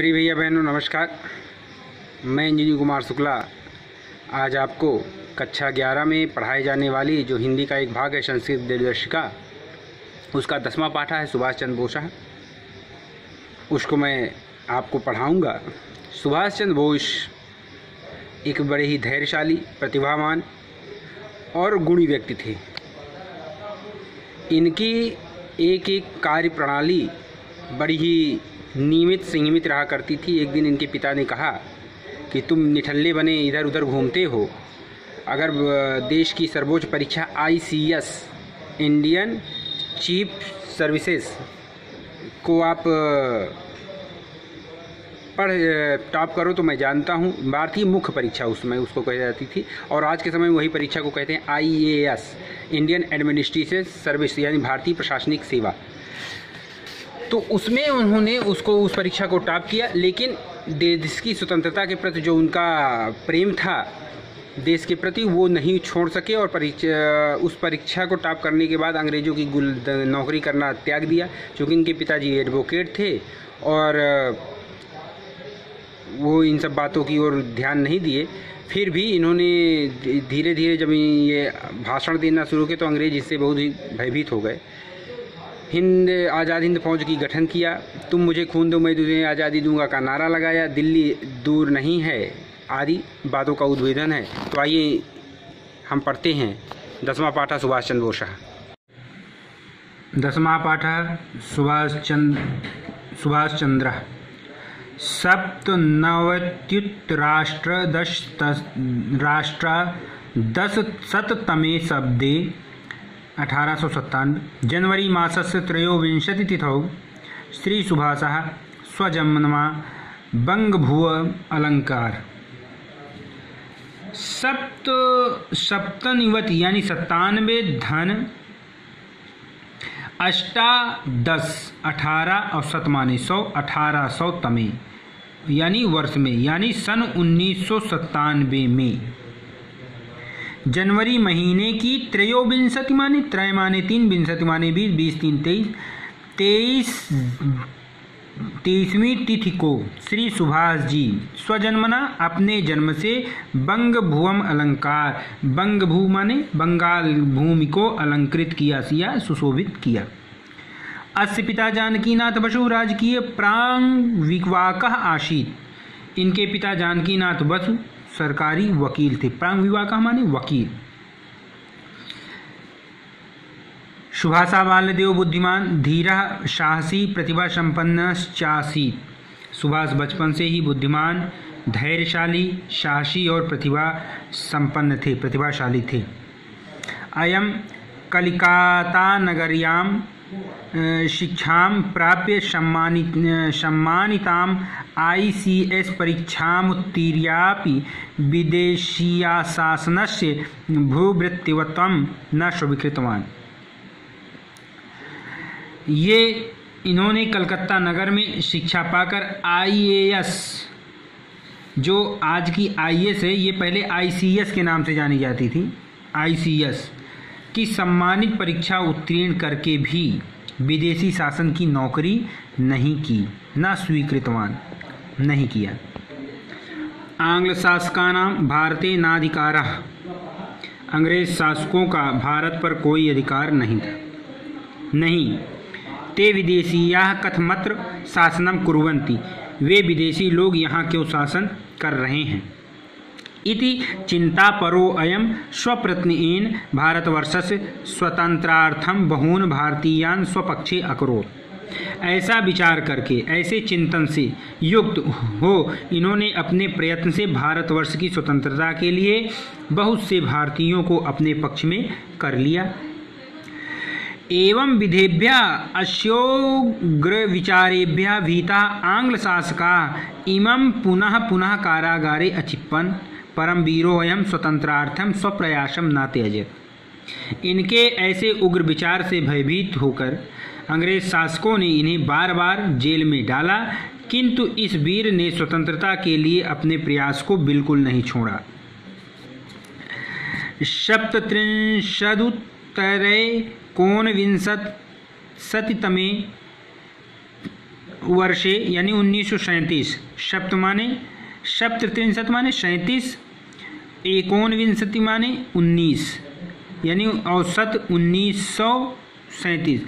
प्रिय भैया बहनों नमस्कार। मैं इंजीनियर कुमार शुक्ला आज आपको कक्षा 11 में पढ़ाई जाने वाली जो हिंदी का एक भाग है संस्कृत दिनदर्शिका, उसका 10वां पाठ है सुभाष चंद्र बोस, उसको मैं आपको पढ़ाऊंगा। सुभाष चंद्र बोस एक बड़े ही धैर्यशाली, प्रतिभावान और गुणी व्यक्ति थे। इनकी एक एक कार्य प्रणाली बड़ी ही नियमित संयमित रहा करती थी। एक दिन इनके पिता ने कहा कि तुम निठल्ले बने इधर उधर घूमते हो, अगर देश की सर्वोच्च परीक्षा ICS इंडियन चीफ सर्विसेज को आप पढ़ टॉप करो तो मैं जानता हूँ, भारतीय मुख्य परीक्षा उसमें उसको कही जाती थी, और आज के समय में वही परीक्षा को कहते हैं IAS इंडियन एडमिनिस्ट्रेटिव सर्विस, यानी भारतीय प्रशासनिक सेवा। तो उसमें उन्होंने उस परीक्षा को टॉप किया, लेकिन देश की स्वतंत्रता के प्रति जो उनका प्रेम था देश के प्रति, वो नहीं छोड़ सके और उस परीक्षा को टॉप करने के बाद अंग्रेज़ों की नौकरी करना त्याग दिया। क्योंकि इनके पिताजी एडवोकेट थे और वो इन सब बातों की ओर ध्यान नहीं दिए। फिर भी इन्होंने धीरे धीरे जब ये भाषण देना शुरू किया तो अंग्रेज इससे बहुत ही भयभीत हो गए। आज़ाद हिंद फौज की गठन किया, तुम मुझे खून दो मैं तुझे आज़ादी दूंगा का नारा लगाया, दिल्ली दूर नहीं है आदि बातों का उद्भेदन है। तो आइए हम पढ़ते हैं 10वां पाठ सुभाष चंद्र बोस। 10वां पाठ सुभाष चंद्र सप्तनवत्युत्तराष्ट्रदशतमे शब्दे 1897 जनवरी मासस्य त्रयोविंशति तिथौ श्रीसुभाषः स्वजन्मना बंगभूव अलंकार। सप्तनिवत यानी 97 धन 18 और शतमाने 1800 तमे यानी वर्ष में, यानी सन 1997 में जनवरी महीने की त्रयोविंशति माने त्रय माने 3, विंशति माने 20, 20 3 23वीं तिथि को श्री सुभाष जी स्वजन्मना अपने जन्म से बंग भुवम अलंकार, बंग भू माने बंगाल भूमि को अलंकृत किया या सुशोभित किया। अस्य पिता जानकीनाथ बसु राजकीय प्रांगविवाकः आसीत्। इनके पिता जानकीनाथ बसु सरकारी वकील थे। प्रांगविवाकः माने वकील। सुभाषा बाल्यदेव बुद्धिमान धीरः साहसी प्रतिभा संपन्नश्चासीत्। सुभाष बचपन से ही बुद्धिमान, धैर्यशाली, साहसी और प्रतिभाशाली थे। अयं कलिकाता नगर्यां शिक्षां प्राप्य सम्मानितां ICS परीक्षामुत्तीर्यापि विदेशीयाशासनस्य भूवृत्तिवत्वं न स्वीकृतवान्। ये इन्होंने कलकत्ता नगर में शिक्षा पाकर IAS, जो आज की IS है, ये पहले ICS के नाम से जानी जाती थी, ICS की सम्मानित परीक्षा उत्तीर्ण करके भी विदेशी शासन की नौकरी नहीं की, न स्वीकृतवान नहीं किया। आंग्ल शासकानां भारते नाधिकारः, अंग्रेज शासकों का भारत पर कोई अधिकार नहीं था। नहीं ते विदेशीयाः कथमत्र शासनं कुर्वन्ति, वे विदेशी लोग यहाँ क्यों शासन कर रहे हैं। इति चिंतापरो अयं स्वप्रयत्नेन भारतवर्षस्य स्वतंत्रार्थं बहून् भारतीयान् स्वपक्षे अकरोत्। ऐसा विचार करके, ऐसे चिंतन से युक्त हो इन्होंने अपने प्रयत्न से भारतवर्ष की स्वतंत्रता के लिए बहुत से भारतीयों को अपने पक्ष में कर लिया। एवं विधेभ्यः अस्योग्रविचारेभ्यः भीताः आंग्लशासकाः इमं पुनः पुनः कारागारे अक्षिपन्, परम वीरोऽयं स्वतंत्रार्थं स्वप्रयासं न त्यजेत्। इनके ऐसे उग्र विचार से भयभीत होकर अंग्रेज शासकों ने इन्हें बार बार जेल में डाला, किंतु इस वीर ने स्वतंत्रता के लिए अपने प्रयास को बिल्कुल नहीं छोड़ा। 1739 सतितमे वर्षे यानी 1937, सप्त माने सप्तत्रिंशत् माने 37, एकोनविंशति माने 19 यानी औसत 1937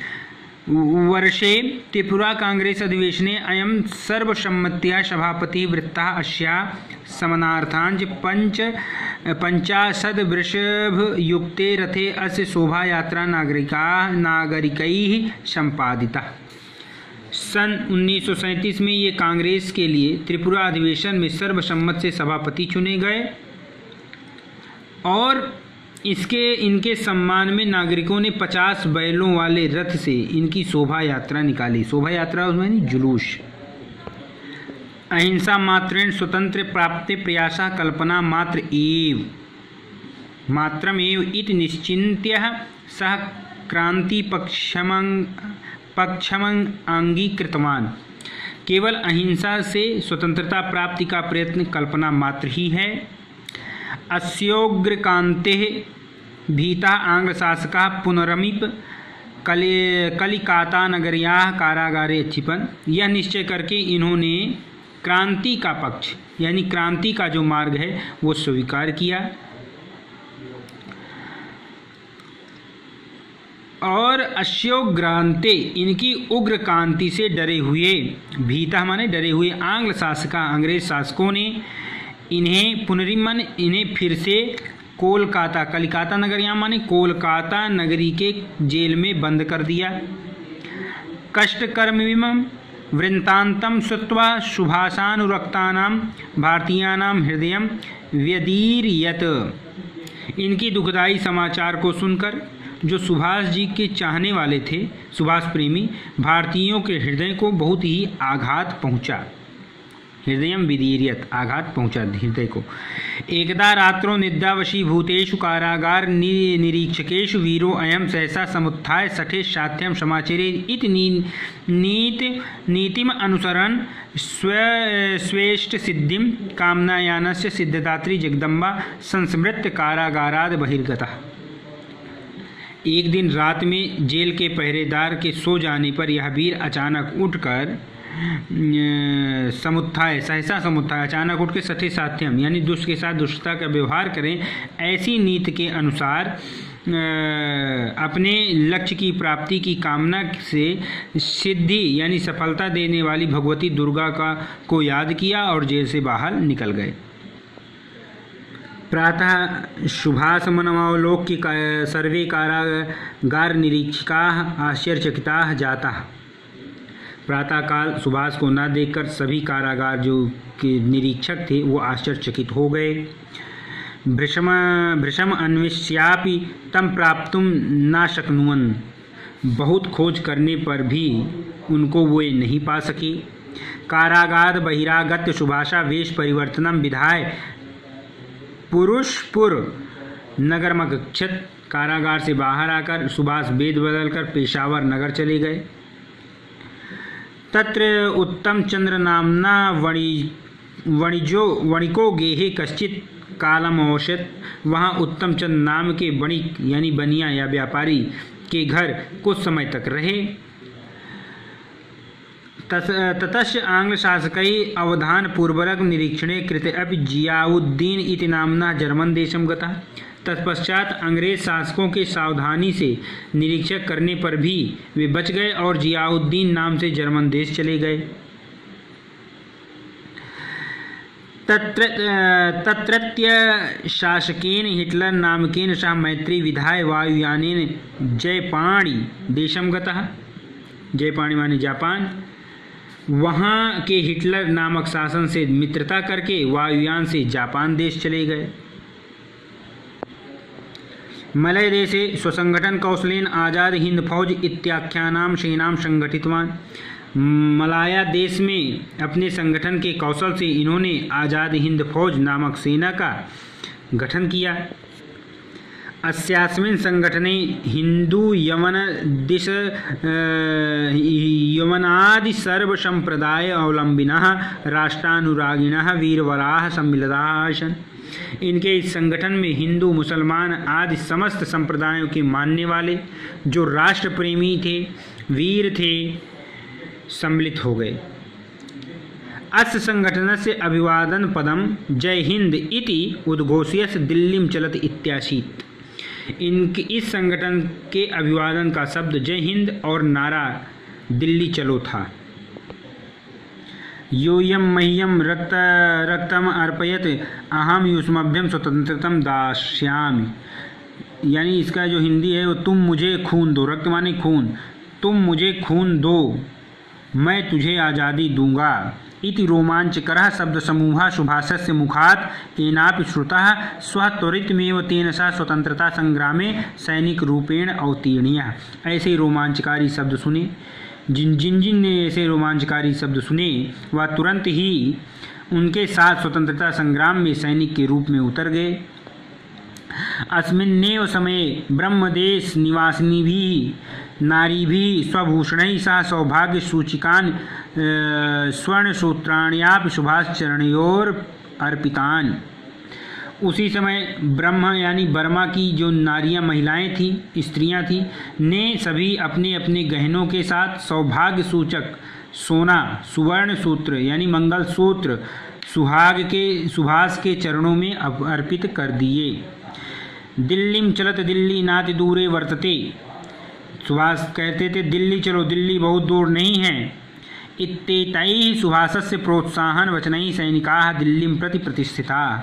वर्षे त्रिपुरा कांग्रेस अधिवेशने अयं सर्वसम्मत्या सभापतिः वृत्तः अस्याः समनार्थाञ्च 50 वृषभयुक्ते रथे अस्य शोभायात्रा नागरिकैः सम्पादिता। सन 1937 में ये कांग्रेस के लिए त्रिपुरा अधिवेशन में सर्वसम्मत से सभापति चुने गए और इनके सम्मान में नागरिकों ने 50 बैलों वाले रथ से इनकी शोभा यात्रा निकाली। शोभा यात्रा उसमें जुलूस। अहिंसा मात्रेण स्वतंत्र प्राप्ति प्रयासा कल्पना मात्रमेव इति निश्चिन्त्य सह क्रांति पक्षमं अंगीकृतवान। केवल अहिंसा से स्वतंत्रता प्राप्ति का प्रयत्न कल्पना मात्र ही है। अस्योग्रकान्तेः भीताः आंग्लशासकाः पुनरमीप कलिकातानगर्याः कारागारे क्षिपन्। यह निश्चय करके इन्होंने क्रांति का पक्ष यानी क्रांति का जो मार्ग है वो स्वीकार किया और अस्योग्रांते इनकी उग्र कांति से डरे हुए, भीता माने डरे हुए, आंग्ल शासका अंग्रेज शासकों ने इन्हें पुनरिमन इन्हें फिर से कोलकाता, कलिकाता नगरिया माने कोलकाता नगरी के जेल में बंद कर दिया। कष्टकर्मविमं वृत्तान्तं श्रुत्वा शुभाशानुरक्तानां भारतीयानां हृदयं व्यदीर्यत। इनकी दुखदायी समाचार को सुनकर जो सुभाष जी के चाहने वाले थे, सुभाष प्रेमी, भारतीयों के हृदय को बहुत ही आघात पहुंचा। हृदयं विदीर्यत, आघात पहुंचा हृदय को। एकदा रात्रो निद्रावशीभूतेषु कारागार निरीक्षकेषु वीरो अयं सहसा समुत्थाय सठे साध्यं समाचरे इति नीतिम अनुसरन् स्वेष्ट सिद्धिं कामनायानस्य सिद्धदात्री जगदम्बा संस्मृत्य कारागाराद बहिर्गतः। एक दिन रात में जेल के पहरेदार के सो जाने पर यह वीर अचानक उठकर समुत्थाय, सहसा समुत्थाय, अचानक उठ के सठे साध्यम यानी दुष्ट के साथ दुष्टता का व्यवहार करें, ऐसी नीति के अनुसार अपने लक्ष्य की प्राप्ति की कामना से सिद्धि यानी सफलता देने वाली भगवती दुर्गा को याद किया और जेल से बाहर निकल गए। प्रातः शुभाशमनमावलोक्य सर्वे कारागार निरीक्षकाः आश्चर्यचकिताः जाताः। प्रातःकाल सुभाष को न देखकर सभी कारागार जो के निरीक्षक थे वो आश्चर्यचकित हो गए। भृशम अन्विष्यापि तम प्राप्तुम न शक्नुवन्। बहुत खोज करने पर भी उनको वो नहीं पा सके। कारागार बहिरागत्य सुभाषा वेश परिवर्तनम विधाय पुरुषपुर नगरमगच्छत्। कारागार से बाहर आकर सुभाष वेद बदलकर पेशावर नगर चले गए। तत्र उत्तम चंद्र नामना वणिको गेहे कश्चित कालम औषध। वहाँ उत्तम चंद्र नाम के वणिक यानी बनिया या व्यापारी के घर कुछ समय तक रहे। ततश्च आंग्ल शासकैः अवधानपूर्वक निरीक्षणे कृते अपि जियाउद्दीन इति नाम्ना जर्मन देशं गतः। तत्पश्चात अंग्रेज शासकों के सावधानी से निरीक्षक करने पर भी वे बच गए और जियाउद्दीन नाम से जर्मन देश चले गए। तत्रत्य शासकेन हिटलर नामकेन सह मैत्री विधाय वायुयानेन जयपाणी देशं गतः। जयपाणी माने जापान। वहाँ के हिटलर नामक शासन से मित्रता करके वायुयान से जापान देश चले गए। मलय देशे स्वसंगठन कौशलेन आज़ाद हिंद फौज इत्याख्यानां सेनां संगठितवान्। मलाया देश में अपने संगठन के कौशल से इन्होंने आज़ाद हिंद फौज नामक सेना का गठन किया। अस्यास्मिन् संगठने हिंदू यवन दिश यवनादि सर्व संप्रदाय अवलंबिनः राष्ट्रानुरागिणः वीरवराः सम्मिलिताः आसन्। इनके इस संगठन में हिंदू, मुसलमान आदि समस्त संप्रदायों के मानने वाले जो राष्ट्र प्रेमी थे, वीर थे, सम्मिलित हो गए। अस्य संगठनस्य अभिवादन पदम जय हिंद इति उद्घोष्य दिल्लीं चलत इत्यासीत्। इस संगठन के अभिवादन का शब्द जय हिंद और नारा दिल्ली चलो था। यूयं मह्यं रक्तम अर्पयत अहम युष्मभ्यं स्वतंत्रतम दास्यामि। यानी इसका जो हिंदी है वो तुम मुझे खून दो, रक्त माने खून, तुम मुझे खून दो मैं तुझे आज़ादी दूंगा। इति रोमांचकरः शब्दसमूहः सुभाषस्य मुखात् केनापि श्रुतः स्वः त्वरितमेव तेन सह स्वतंत्रता संग्रामे सैनिकरूपेण अवतीर्णः। ऐसे रोमांचकारी शब्द सुने, जिन ने ऐसे रोमांचकारी शब्द सुने वह तुरंत ही उनके साथ स्वतंत्रता संग्राम में सैनिक के रूप में उतर गए। अस्मिन्नेव समये ब्रह्मदेश निवासिनीभिः नारीभिः स्वभूषणैः सह सौभाग्यसूचिकान् स्वर्णसूत्राण्यापि सुभाषचरणयोर अर्पितान्। उसी समय ब्रह्म यानी बर्मा की जो नारियां महिलाएं थी, स्त्रियां थी, ने सभी अपने अपने गहनों के साथ सौभाग्य सूचक सोना, सुवर्ण सूत्र यानी मंगल सूत्र सुभाष के चरणों में अर्पित कर दिए। दिल्लीं चलत दिल्ली नाति दूरे वर्तते। सुभाष कहते थे दिल्ली चलो, दिल्ली बहुत दूर नहीं है। इत्येतैः सुभाषस्य प्रोत्साहन वचनैः सैनिकाः दिल्लीं प्रति प्रतिष्ठिताः।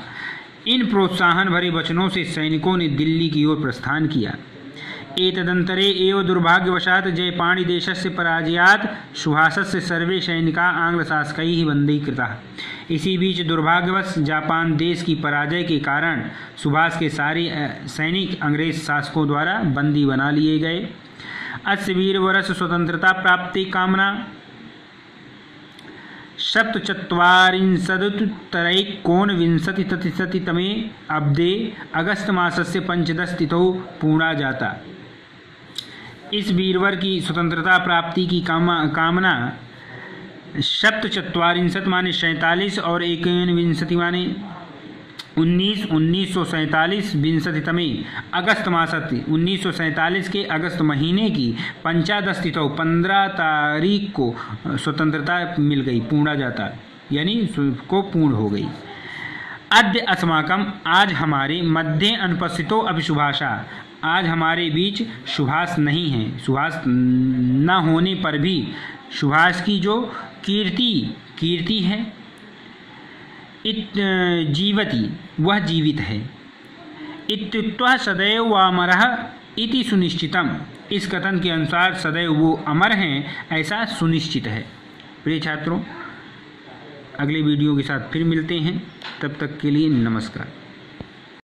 इन प्रोत्साहन भरे वचनों से सैनिकों ने दिल्ली की ओर प्रस्थान किया। एतदंतरे एव दुर्भाग्यवशात् जयपाणी देशस्य पराजयात् सुभाषस्य सर्वे सैनिकाः आंग्लशासकैः बंधीकृताः। इसी बीच दुर्भाग्यवश जापान देश की पराजय के कारण सुभाष के सारे सैनिक अंग्रेज शासकों द्वारा बंदी बना लिए गए। अस्य वीरवरस्य स्वतंत्रता प्राप्ति कामना सप्तचत्वारिंशदुत्तरैकोनविंशतितमे अब्दे अगस्त मासस्य 15 तिथौ पूर्णा जाता। इस वीरवर की स्वतंत्रता प्राप्ति की कामना सप्तचत्वारिंशत माने 47 और एकोनविंशति माने 1947 विंशतितमे अगस्त मासत 1947 के अगस्त महीने की 15 तिथौ 15 तारीख को स्वतंत्रता मिल गई, पूर्णा जाता यानी को पूर्ण हो गई। अद्य अस्माकम आज हमारे मध्ये अनुपस्थितो अभी सुभाषा। आज हमारे बीच सुभाष नहीं है। सुभाष न होने पर भी सुभाष की जो कीर्ति है जीवती वह जीवित है। इत्युक्त्वा सदैव वामरः इति सुनिश्चितम। इस कथन के अनुसार सदैव वो अमर हैं ऐसा सुनिश्चित है। प्रिय छात्रों, अगले वीडियो के साथ फिर मिलते हैं, तब तक के लिए नमस्कार।